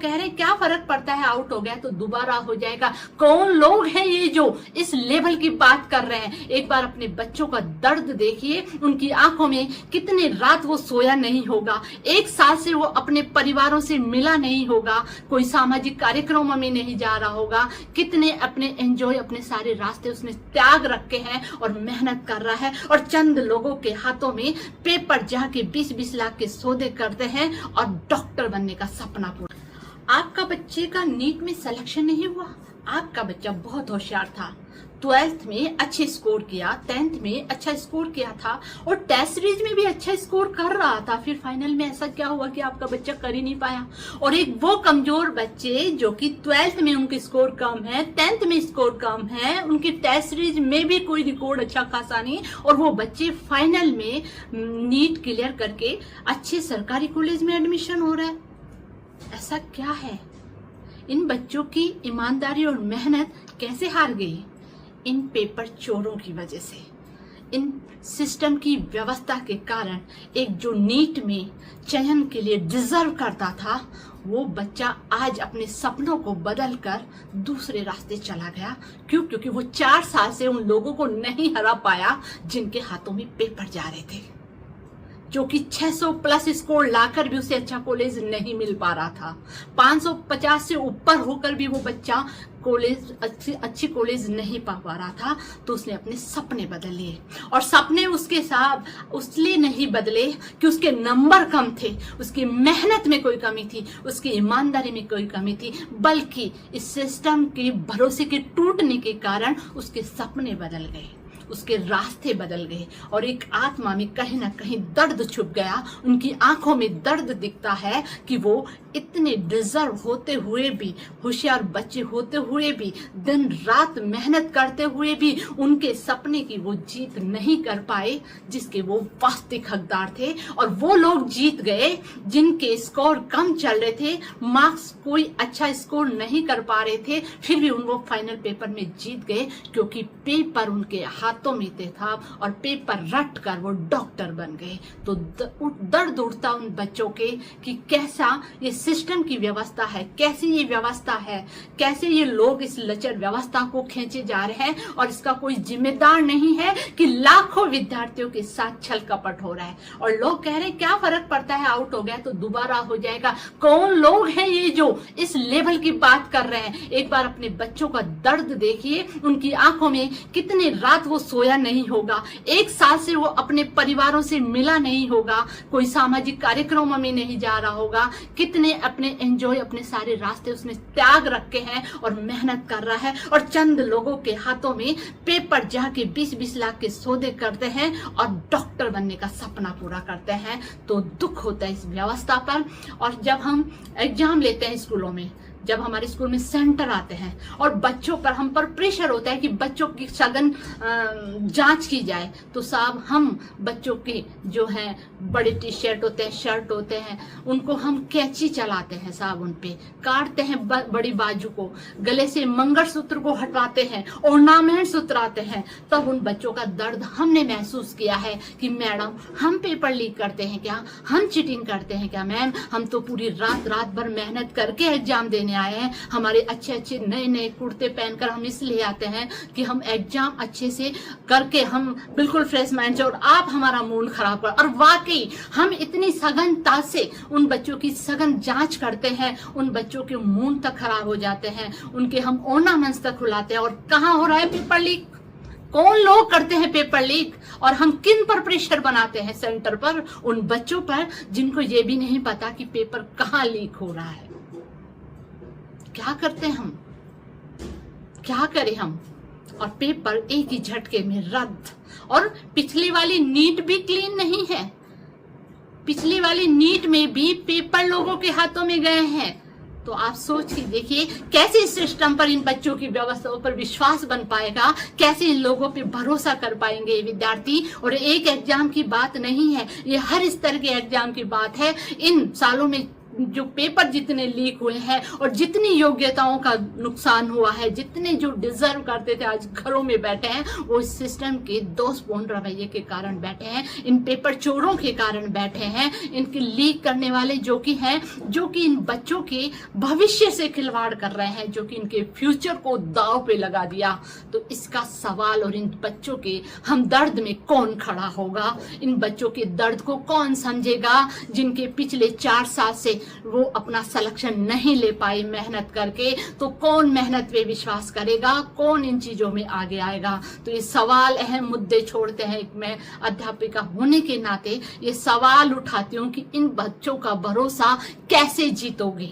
कह रहे हैं क्या फर्क पड़ता है, आउट हो गया तो दोबारा हो जाएगा। कौन लोग हैं ये जो इस लेवल की बात कर रहे हैं? एक बार अपने बच्चों का दर्द देखिए, उनकी आंखों में कितने रात वो सोया नहीं होगा, 1 साल से वो अपने परिवारों से मिला नहीं होगा, कोई सामाजिक कार्यक्रमों में नहीं जा रहा होगा, कितने अपने एंजॉय, अपने सारे रास्ते उसने त्याग रखे हैं और मेहनत कर रहा है, और चंद लोगों के हाथों में पेपर जाके 20-20 लाख के सौदे करते हैं और डॉक्टर बनने का सपना पूरा। आपका बच्चे का नीट में सिलेक्शन नहीं हुआ, आपका बच्चा बहुत होशियार था, 12th में अच्छे स्कोर किया, 10th में अच्छा स्कोर किया था और टेस्ट सीरीज में भी अच्छा स्कोर कर रहा था, फिर फाइनल में ऐसा क्या हुआ कि आपका बच्चा कर ही नहीं पाया। और एक वो कमजोर बच्चे जो कि 12th में उनके स्कोर कम है, 10th में स्कोर कम है, उनकी टेस्ट सीरीज में भी कोई रिकॉर्ड अच्छा खासा नहीं, और वो बच्चे फाइनल में नीट क्लियर करके अच्छे सरकारी कॉलेज में एडमिशन हो रहा है। ऐसा क्या है? इन बच्चों की ईमानदारी और मेहनत कैसे हार गई? इन पेपर चोरों की वजह से, इन सिस्टम की व्यवस्था के कारण। एक जो नीट में चयन के लिए डिजर्व करता था, वो बच्चा आज अपने सपनों को बदलकर दूसरे रास्ते चला गया। क्यों? क्योंकि वो 4 साल से उन लोगों को नहीं हरा पाया जिनके हाथों में पेपर जा रहे थे, जो कि 600 प्लस स्कोर लाकर भी उसे अच्छा कॉलेज नहीं मिल पा रहा था। 550 से ऊपर होकर भी वो बच्चा कॉलेज अच्छी कॉलेज नहीं पा रहा था। तो उसने अपने सपने बदल लिए, और सपने उसके साथ उसलिए नहीं बदले कि उसके नंबर कम थे, उसकी मेहनत में कोई कमी थी, उसकी ईमानदारी में कोई कमी थी, बल्कि इस सिस्टम के भरोसे के टूटने के कारण उसके सपने बदल गए, उसके रास्ते बदल गए, और एक आत्मा में कहीं ना कहीं दर्द छुप गया। उनकी आंखों में दर्द दिखता है कि वो इतने डिजर्व होते हुए भी, होशियार बच्चे होते हुए भी, दिन रात मेहनत करते हुए भी उनके सपने की वो जीत नहीं कर पाए जिसके वो वास्तविक हकदार थे। और वो लोग जीत गए जिनके स्कोर कम चल रहे थे, मार्क्स कोई अच्छा स्कोर नहीं कर पा रहे थे, फिर भी वो फाइनल पेपर में जीत गए क्योंकि पेपर उनके हाथों में था और पेपर रट कर वो डॉक्टर बन गए। तो दर्द उठता उन बच्चों के कि कैसा ये सिस्टम की व्यवस्था है, कैसी ये व्यवस्था है, कैसे ये लोग इस लचर व्यवस्था को खींचे जा रहे हैं, और इसका कोई जिम्मेदार नहीं है कि लाखों विद्यार्थियों के साथ छल कपट हो रहा है। और लोग कह रहे हैं क्या फर्क पड़ता है, आउट हो गया तो दोबारा हो जाएगा। कौन लोग हैं ये जो इस लेवल की बात कर रहे हैं? एक बार अपने बच्चों का दर्द देखिए, उनकी आंखों में कितने रात वो सोया नहीं होगा, 1 साल से वो अपने परिवारों से मिला नहीं होगा, कोई सामाजिक कार्यक्रमों में नहीं जा रहा होगा, कितने अपने एंजॉय, अपने सारे रास्ते उसने त्याग रखे हैं और मेहनत कर रहा है, और चंद लोगों के हाथों में पेपर जाके 20-20 लाख के सौदे करते हैं और डॉक्टर बनने का सपना पूरा करते हैं। तो दुख होता है इस व्यवस्था पर। और जब हम एग्जाम लेते हैं स्कूलों में, जब हमारे स्कूल में सेंटर आते हैं और बच्चों पर, हम पर प्रेशर होता है कि बच्चों की सघन जांच की जाए, तो साहब हम बच्चों के जो है बड़े टी शर्ट होते हैं, शर्ट होते हैं, उनको हम कैंची चलाते हैं साहब, उन पे काटते हैं बड़ी बाजू को, गले से मंगलसूत्र को हटवाते हैं, ऑर्नामेंट सुतराते हैं। तब उन बच्चों का दर्द हमने महसूस किया है कि मैडम हम पेपर लीक करते हैं क्या, हम चीटिंग करते हैं क्या? मैम हम तो पूरी रात भर मेहनत करके एग्जाम देने आए हैं, हमारे अच्छे नए कुर्ते पहनकर हम इसलिए आते हैं कि हम एग्जाम अच्छे से करके हम बिल्कुल फ्रेश माइंड से, और आप हमारा मूड खराब कर। और वाकई हम इतनी सघनता से उन बच्चों की सघन जांच करते हैं, उन बच्चों के मूड तक खराब हो जाते हैं, उनके हम ऑर्नामेंट्स तक खुलाते हैं। और कहाँ हो रहा है पेपर लीक? कौन लोग करते हैं पेपर लीक? और हम किन पर प्रेशर बनाते हैं? सेंटर पर, उन बच्चों पर जिनको ये भी नहीं पता कि पेपर कहाँ लीक हो रहा है। क्या करते हैं हम, क्या करें हम? और पेपर एक ही झटके में रद्द। और पिछली वाली नीट भी क्लीन नहीं है, पिछली वाली नीट में भी पेपर लोगों के हाथों में गए हैं। तो आप सोच के देखिए कैसे इस सिस्टम पर, इन बच्चों की व्यवस्थाओं पर विश्वास बन पाएगा, कैसे इन लोगों पे भरोसा कर पाएंगे ये विद्यार्थी। और एक एग्जाम की बात नहीं है, ये हर स्तर के एग्जाम की बात है। इन सालों में जो पेपर जितने लीक हुए हैं और जितनी योग्यताओं का नुकसान हुआ है, जितने जो डिजर्व करते थे आज घरों में बैठे हैं, वो इस सिस्टम के दोषपूर्ण रवैये के कारण बैठे हैं, इन पेपर चोरों के कारण बैठे हैं, इनके लीक करने वाले जो कि इन बच्चों के भविष्य से खिलवाड़ कर रहे हैं, जो कि इनके फ्यूचर को दांव पे लगा दिया। तो इसका सवाल और इन बच्चों के हमदर्द में कौन खड़ा होगा? इन बच्चों के दर्द को कौन समझेगा, जिनके पिछले 4 साल से वो अपना सिलेक्शन नहीं ले पाई मेहनत करके? तो कौन मेहनत पे विश्वास करेगा? कौन इन चीजों में आगे आएगा? तो ये सवाल, अहम मुद्दे छोड़ते हैं। मैं अध्यापिका होने के नाते ये सवाल उठाती हूँ कि इन बच्चों का भरोसा कैसे जीतोगे?